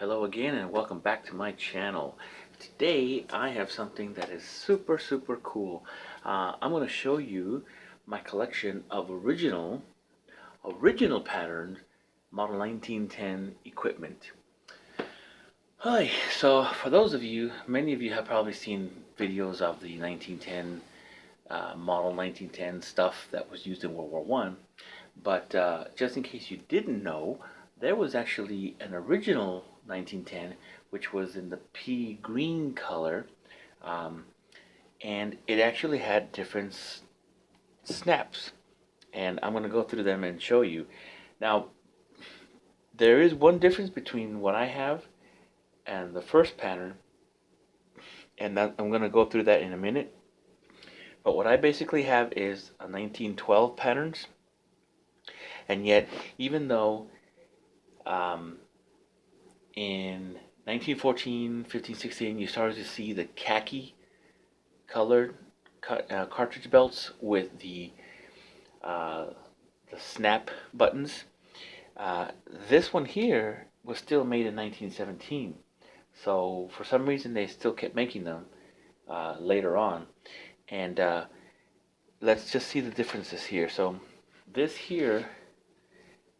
Hello again and welcome back to my channel. Today I have something that is super cool. I'm going to show you my collection of original patterned model 1910 equipment. Hi, so for those of you, many of you have probably seen videos of the 1910 model 1910 stuff that was used in World War One. But just in case you didn't know, there was actually an original 1910 which was in the pea green color, and it actually had different snaps, and I'm going to go through them and show you. Now, there is one difference between what I have and the first pattern, and I'm going to go through that in a minute. But what I basically have is a 1912 patterns, and yet even though in 1914, 15, 16, you started to see the khaki colored cartridge belts with the snap buttons. This one here was still made in 1917, so for some reason they still kept making them later on. And let's just see the differences here. So this here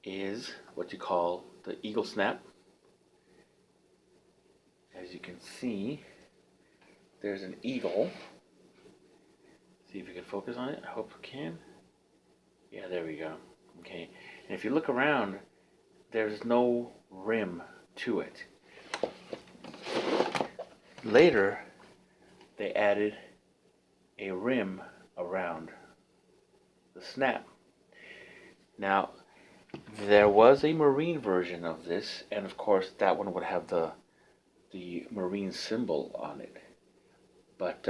is what you call the Eagle Snap. As you can see, there's an eagle. See if you can focus on it. I hope we can. Yeah, there we go. Okay, and if you look around, there's no rim to it. Later, they added a rim around the snap. Now, there was a Marine version of this, and of course that one would have the Marine symbol on it. But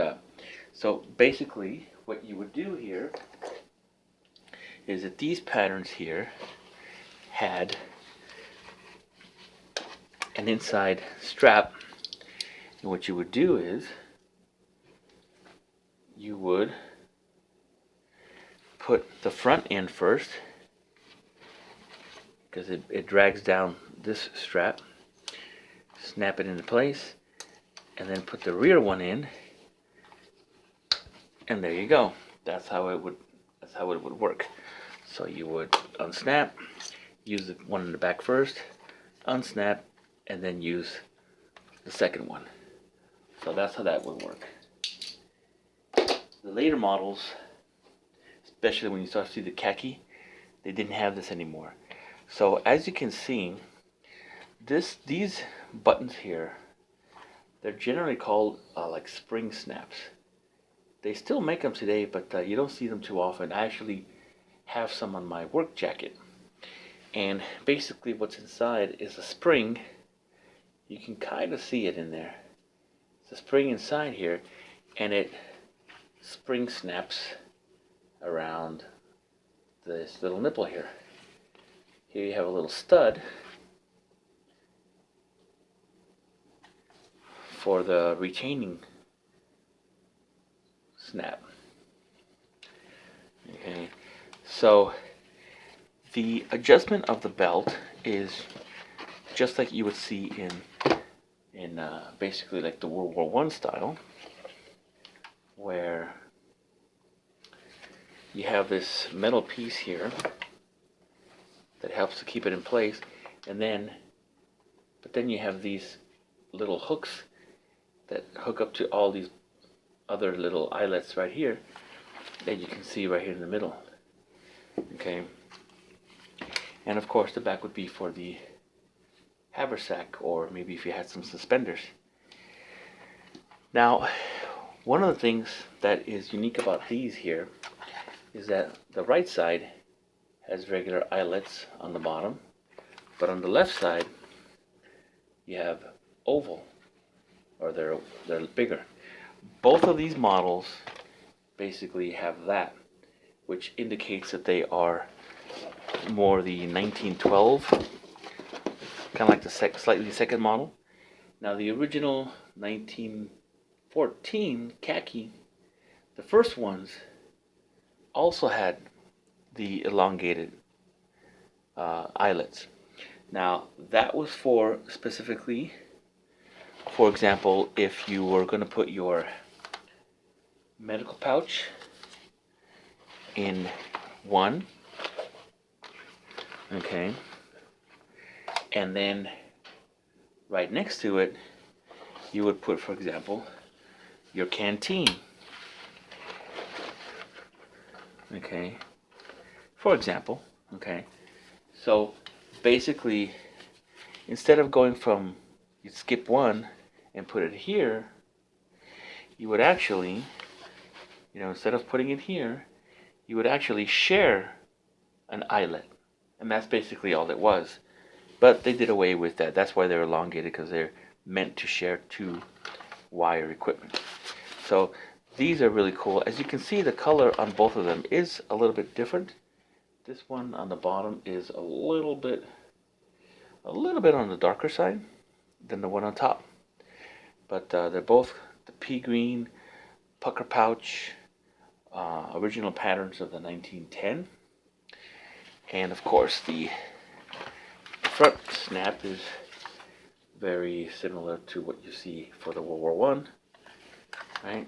so basically what you would do here is that these patterns here had an inside strap, and what you would do is you would put the front end first, because it drags down this strap, snap it into place, and then put the rear one in, and there you go. That's how it would work. So you would unsnap, use the one in the back first, unsnap, and then use the second one. So that's how that would work. The later models, especially when you start to see the khaki, they didn't have this anymore. So as you can see, these buttons here, they're generally called like spring snaps. They still make them today, but you don't see them too often. I actually have some on my work jacket, and basically what's inside is a spring. You can kind of see it in there. It's a spring inside here, and it spring snaps around this little nipple here. Here you have a little stud for the retaining snap. Okay, so the adjustment of the belt is just like you would see in basically like the World War One style, where you have this metal piece here that helps to keep it in place, and then you have these little hooks that hook up to all these other little eyelets right here that you can see right here in the middle. Okay, and of course the back would be for the haversack, or maybe if you had some suspenders. Now, one of the things that is unique about these here is that the right side has regular eyelets on the bottom, but on the left side you have oval, or they're bigger. Both of these models basically have that, which indicates that they are more the 1912, kind of like the slightly second model. Now the original 1914 khaki, the first ones also had the elongated eyelets. Now, that was for specifically, for example, if you were going to put your medical pouch in one, okay, and then right next to it, you would put, for example, your canteen, okay, for example, okay. So basically, instead of going from, you'd skip one and put it here, you would actually, instead of putting it here, you would actually share an eyelet. And that's basically all it was. But they did away with that. That's why they're elongated, because they're meant to share two wire equipment. So these are really cool. As you can see, the color on both of them is a little bit different. This one on the bottom is a little bit on the darker side than the one on top. But they're both the pea green pucker pouch, original patterns of the 1910. And of course, the front snap is very similar to what you see for the World War One, right?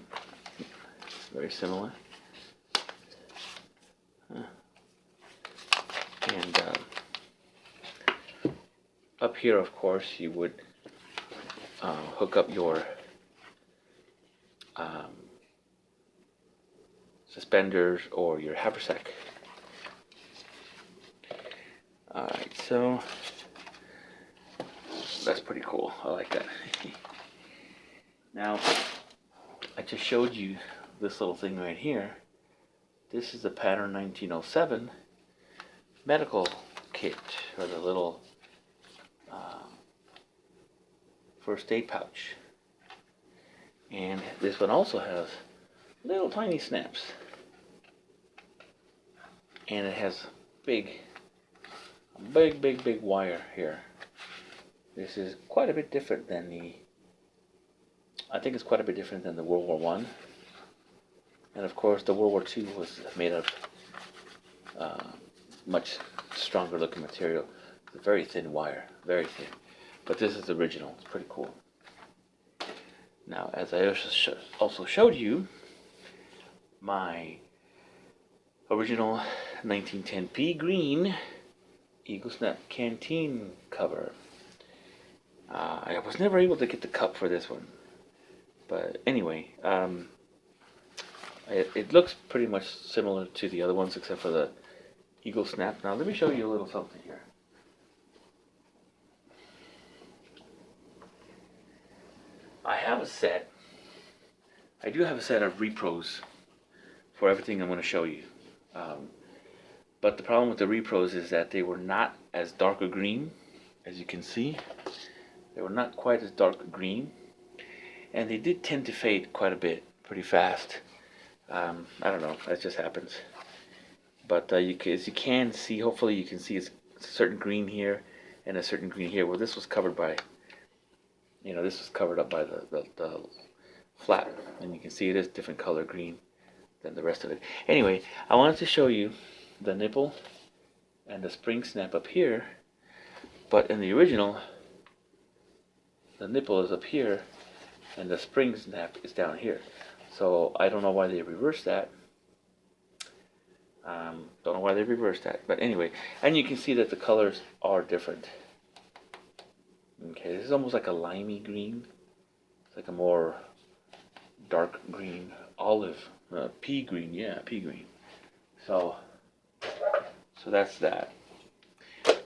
Very similar. And up here, of course, you would hook up your suspenders or your haversack. Alright, so that's pretty cool. I like that. Now, I just showed you this little thing right here. This is the pattern 1907 medical kit, or the little first aid pouch. And this one also has little tiny snaps. And it has big wire here. This is quite a bit different than I think it's quite a bit different than the World War One. And of course, the World War Two was made of much stronger looking material. It's a very thin wire, very thin. But this is the original. It's pretty cool. Now, as I also showed you, my original 1910 pea green Eagle Snap canteen cover. I was never able to get the cup for this one, but anyway, it looks pretty much similar to the other ones except for the Eagle Snap. Now let me show you a little something here. I do have a set of repros for everything I'm going to show you. But the problem with the repros is that they were not as dark a green, as you can see. They were not quite as dark a green, and they did tend to fade quite a bit, pretty fast. I don't know, that just happens. But as you can see, hopefully you can see it's a certain green here and a certain green here. Well, this was covered by, this was covered up by the flap, and you can see it is different color green than the rest of it. Anyway, I wanted to show you the nipple and the spring snap up here, but in the original, the nipple is up here and the spring snap is down here. So I don't know why they reversed that. But anyway, and you can see that the colors are different. Okay, this is almost like a limey green. It's like a more dark green, olive, pea green, yeah, pea green. So that's that.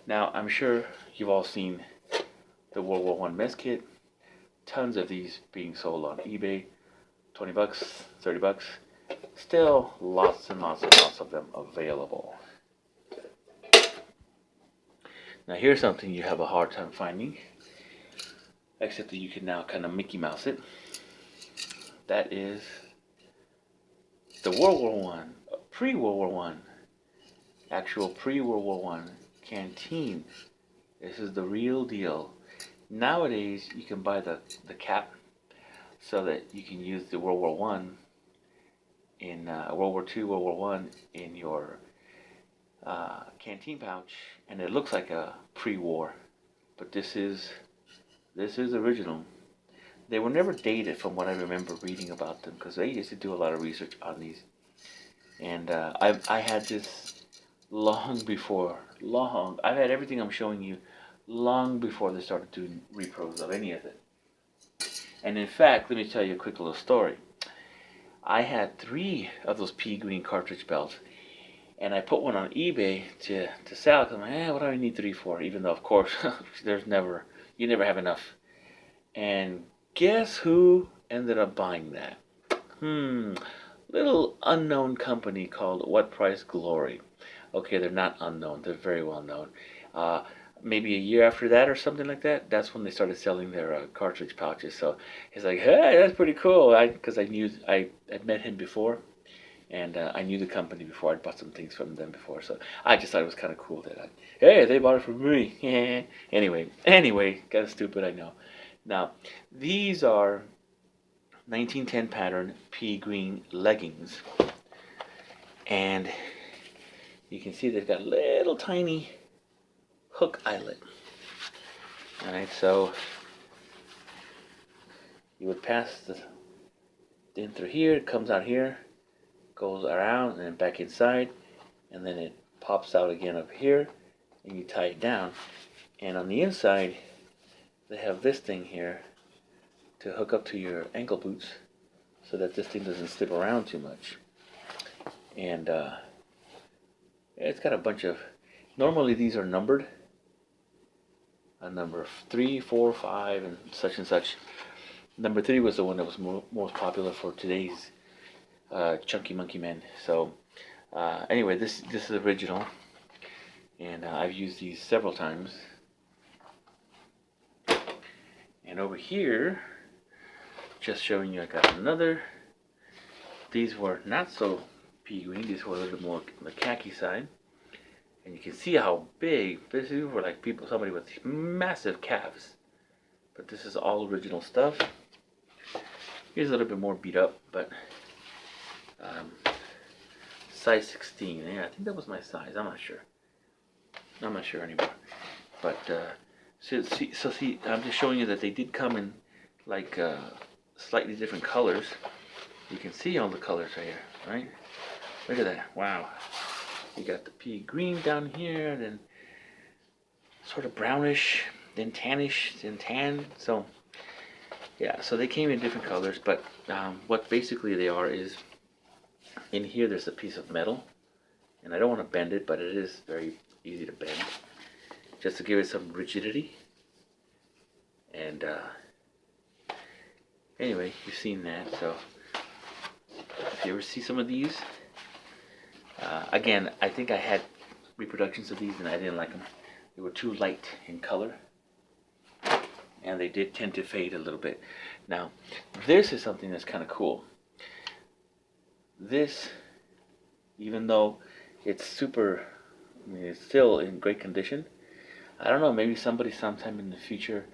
Now, I'm sure you've all seen the World War One mess kit. Tons of these being sold on eBay. 20 bucks, 30 bucks. Still lots and lots of them available. Now here's something you have a hard time finding, except that you can now kind of Mickey Mouse it. That is the World War One, pre-World War One, actual pre-World War One canteen. This is the real deal. Nowadays, you can buy the cap so that you can use the World War One in World War Two, World War One in your canteen pouch, and it looks like a pre-war but this is original. They were never dated from what I remember reading about them, because they used to do a lot of research on these. And I had this I've had everything I'm showing you long before they started doing repros of any of it. And in fact, let me tell you a quick little story. I had 3 of those pea green cartridge belts, and I put one on eBay to sell, because I'm like, what do I need 3 for? Even though, of course, you never have enough. And guess who ended up buying that? Little unknown company called What Price Glory. Okay, they're not unknown, they're very well known. Maybe a year after that or something like that, that's when they started selling their cartridge pouches. So he's like, hey, that's pretty cool. Because I'd met him before, and I knew the company before. I'd bought some things from them before, so I just thought it was kind of cool that hey, they bought it from me. Anyway, kind of stupid, I know. Now, these are 1910 pattern pea green leggings, and you can see they've got little tiny hook eyelet. Alright, so you would pass in through here, it comes out here, goes around and then back inside, and then it pops out again up here, and you tie it down. And on the inside, they have this thing here to hook up to your ankle boots, so that this thing doesn't slip around too much. And it's got a bunch of, normally these are numbered, a number 3, 4, 5, and such. Number 3 was the one that was most popular for today's chunky monkey men. So anyway, this is original, and I've used these several times. And over here, just showing you, I got another. These were not so pea green. These were a little bit more on the khaki side. And you can see how big. These were like somebody with massive calves. But this is all original stuff. Here's a little bit more beat up, but size 16. Yeah, I think that was my size. I'm not sure anymore. But see, I'm just showing you that they did come in like slightly different colors. You can see all the colors right here, right? Look at that! Wow. You got the pea green down here, then sort of brownish, then tannish, then tan. So yeah, so they came in different colors, but what basically they are is, in here there's a piece of metal, and I don't want to bend it, but it is very easy to bend, just to give it some rigidity. And anyway, you've seen that, so if you ever see some of these, again, I think I had reproductions of these and I didn't like them. They were too light in color, and they did tend to fade a little bit. Now, this is something that's kind of cool. This, even though it's it's still in great condition. I don't know, maybe somebody sometime in the future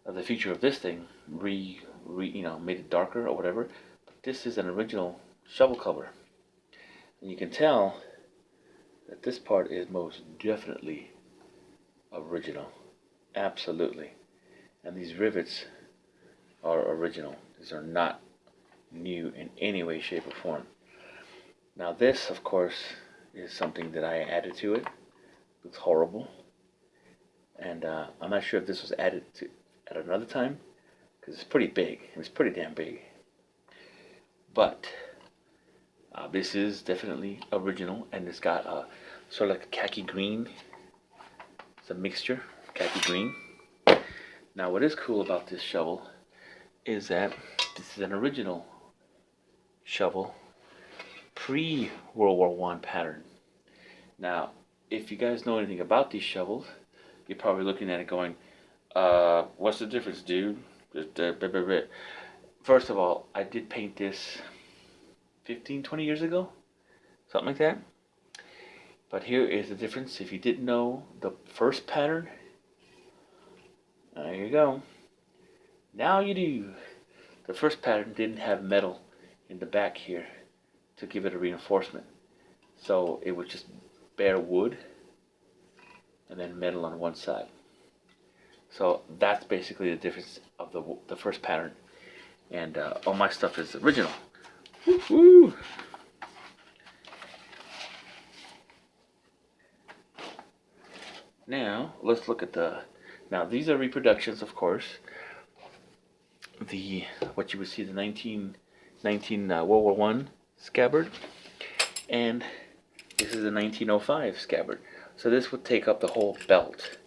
of this thing made it darker or whatever. But this is an original shovel cover, and you can tell that this part is most definitely original, absolutely. And these rivets are original. These are not new in any way, shape, or form. Now this, of course, is something that I added to it. Looks horrible, and I'm not sure if this was added to at another time, because it's pretty big. It's pretty damn big. But this is definitely original, and it's got sort of like a khaki green. It's a mixture, khaki green. Now, what is cool about this shovel is that this is an original shovel, pre-World War One pattern. Now, if you guys know anything about these shovels, you're probably looking at it going, what's the difference, dude? First of all, I did paint this 15, 20 years ago, something like that. But here is the difference. If you didn't know the first pattern, there you go. Now you do. The first pattern didn't have metal in the back here to give it a reinforcement. So it was just bare wood and then metal on one side. So that's basically the difference of the first pattern. And all my stuff is original. Woo! Now let's look at the. Now these are reproductions, of course. What you would see, the 1919 World War One Scabbard, and this is the 1905 Scabbard. So this would take up the whole belt.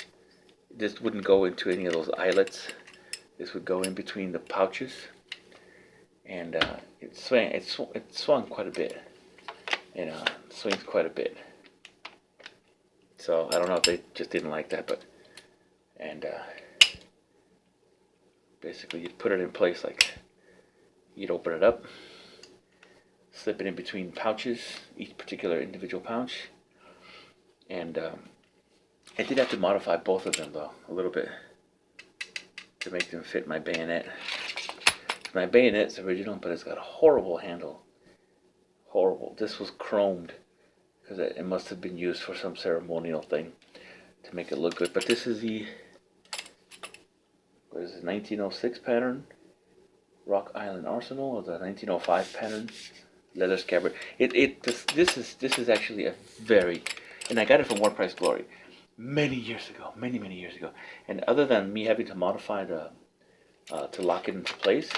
This wouldn't go into any of those eyelets. This would go in between the pouches, and it swung quite a bit. Swings quite a bit. So I don't know if they just didn't like that, but basically you'd put it in place like you'd open it up, slip it in between pouches, each particular individual pouch, and I did have to modify both of them though a little bit to make them fit my bayonet. My bayonet's original, but it's got a horrible handle. Horrible. This was chromed because it must have been used for some ceremonial thing to make it look good. But this is the, what is it, 1906 pattern Rock Island Arsenal, or the 1905 pattern leather scabbard. This is actually a very, and I got it from War Price Glory many years ago, many years ago. And other than me having to modify the to lock it into place,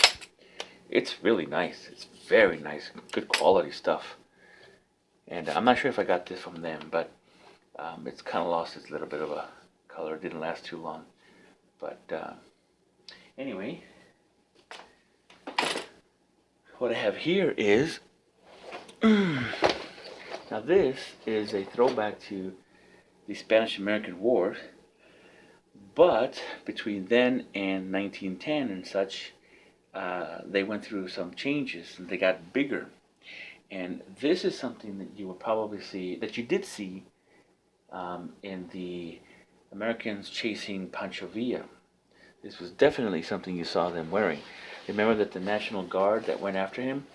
it's really nice. It's very nice, good quality stuff. And I'm not sure if I got this from them, but it's kind of lost its little bit of a color. It didn't last too long. But anyway, what I have here is, now this is a throwback to the Spanish-American War, but between then and 1910 and such, they went through some changes and they got bigger. And this is something that you will probably see, that you did see in the Americans chasing Pancho Villa. This was definitely something you saw them wearing. Remember that the National Guard that went after him,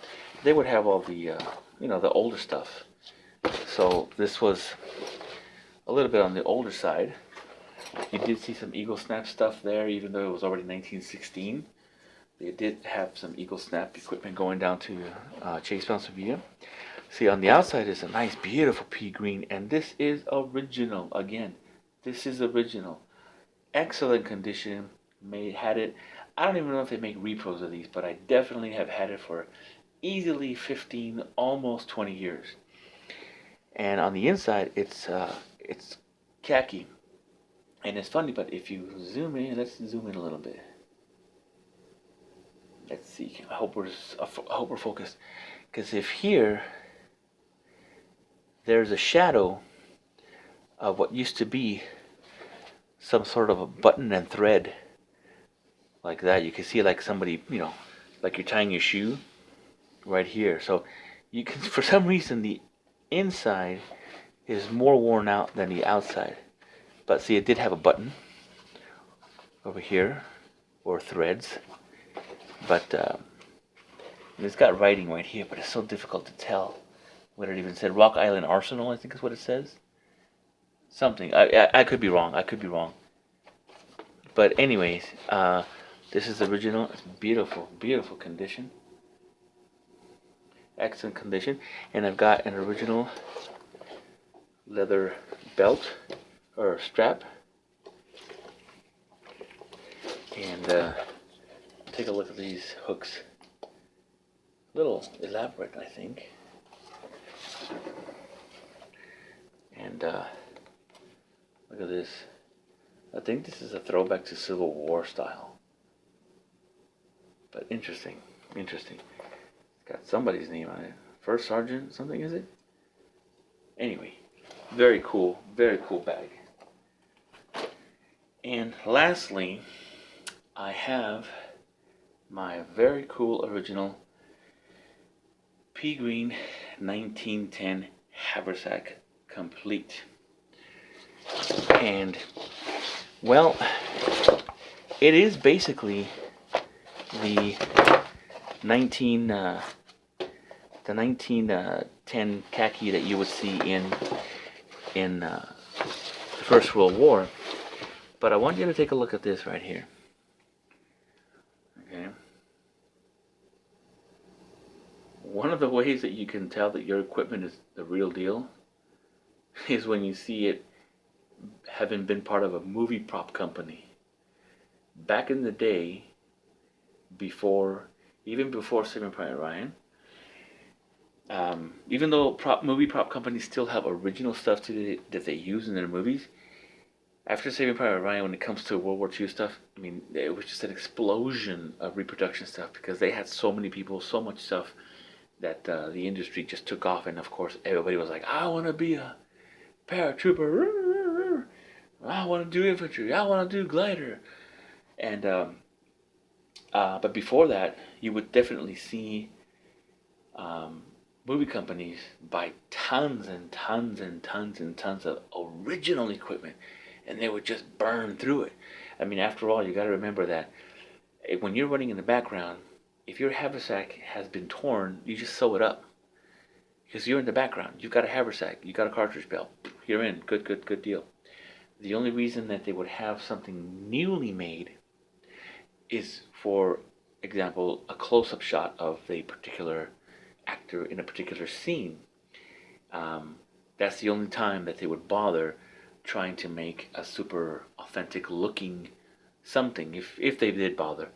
they would have all the, the older stuff. So this was a little bit on the older side. You did see some Eagle Snap stuff there, even though it was already 1916. They did have some Eagle Snap equipment going down to Chase Pancho Villa. See, on the outside is a nice, beautiful pea green, and this is original. Again, this is original. Excellent condition. Had it. I don't even know if they make repros of these, but I definitely have had it for easily 15, almost 20 years. And on the inside, it's khaki. And it's funny, but if you zoom in, let's zoom in a little bit. Let's see. I hope we're focused. Because if here, there's a shadow of what used to be some sort of a button and thread, like that. You can see like somebody, like you're tying your shoe right here. So you can, for some reason, the inside is more worn out than the outside. But see, it did have a button over here, or threads. But it's got writing right here, but it's so difficult to tell what it even said. Rock Island Arsenal, I think is what it says. Something. I could be wrong. But anyways, this is original. It's beautiful, beautiful condition. Excellent condition. And I've got an original leather belt or strap. And take a look at these hooks. A little elaborate, I think. And look at this. I think this is a throwback to Civil War style. But interesting. It's got somebody's name on it. First Sergeant something, is it? Anyway, very cool bag. And lastly, I have my very cool original pea green 1910 haversack complete. And well, it is basically the 1910 khaki that you would see in the First World War, But I want you to take a look at this right here. Okay. One of the ways that you can tell that your equipment is the real deal is when you see it having been part of a movie prop company. Back in the day, even before Saving Private Ryan, even though movie prop companies still have original stuff that they use in their movies, after Saving Private Ryan, when it comes to World War II stuff, I mean, it was just an explosion of reproduction stuff because they had so many people, so much stuff that the industry just took off. And of course, everybody was like, I want to be a paratrooper. I want to do infantry. I want to do glider. And but before that, you would definitely see movie companies buy tons and tons and tons and tons of original equipment, and they would just burn through it. I mean, after all, you got to remember that when you're running in the background, if your haversack has been torn, you just sew it up because you're in the background. You've got a haversack, you got a cartridge belt, you're in. Good deal. The only reason that they would have something newly made is, for example, a close-up shot of a particular actor in a particular scene. That's the only time that they would bother trying to make a super authentic looking something, if they did bother.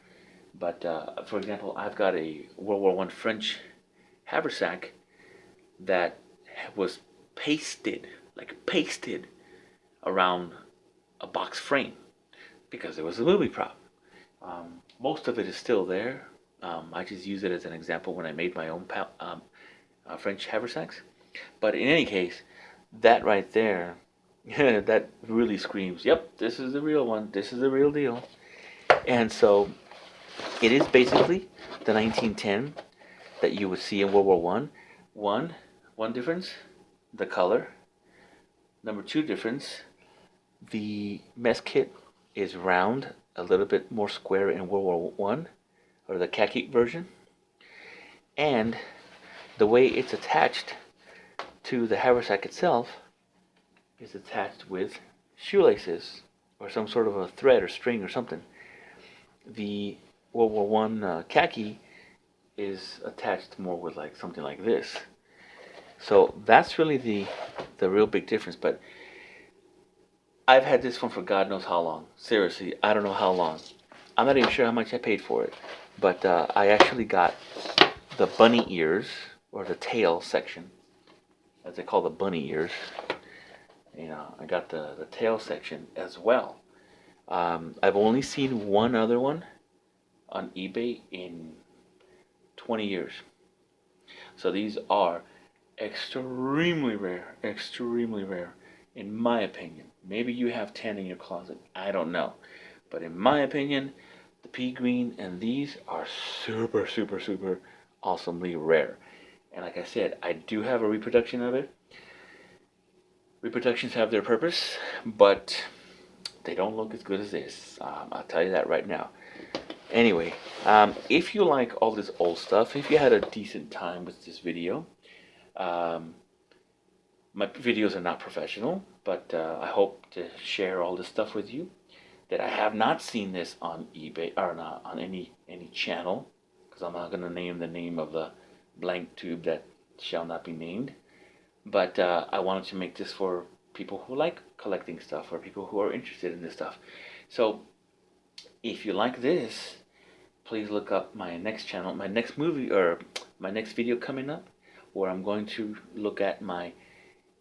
But for example, I've got a World War One French haversack that was pasted around a box frame because it was a movie prop. Most of it is still there. I just use it as an example when I made my own French haversacks. But in any case, that right there, that really screams, yep, this is the real one. This is the real deal. And so it is basically the 1910 that you would see in World War One. One difference, the color. Number two difference, the mess kit is round, a little bit more square in World War One, or the khaki version. And the way it's attached to the haversack itself is attached with shoelaces or some sort of a thread or string or something. The World War One khaki is attached more with like something like this. So that's really the real big difference. But I've had this one for God knows how long. Seriously, I don't know how long. I'm not even sure how much I paid for it. But I actually got the bunny ears, or the tail section, as they call the bunny ears. You know, I got the tail section as well. I've only seen one other one on eBay in 20 years. So these are extremely rare, in my opinion. Maybe you have 10 in your closet, I don't know. But in my opinion, the pea green and these are super awesomely rare. And like I said, I do have a reproduction of it. Reproductions have their purpose, but they don't look as good as this. I'll tell you that right now. Anyway, if you like all this old stuff, if you had a decent time with this video, my videos are not professional, but I hope to share all this stuff with you. That I have not seen this on eBay or not on any channel, because I'm not going to name the name of the blank tube that shall not be named. But I wanted to make this for people who like collecting stuff or people who are interested in this stuff. So if you like this, please look up my next channel, my next movie, or my next video coming up, where I'm going to look at my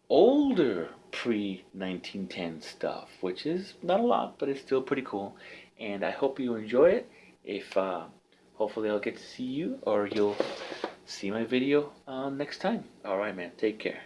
older pre-1910 stuff, which is not a lot, but it's still pretty cool. And I hope you enjoy it. If hopefully I'll get to see you, or you'll see my video next time. All right, man. Take care.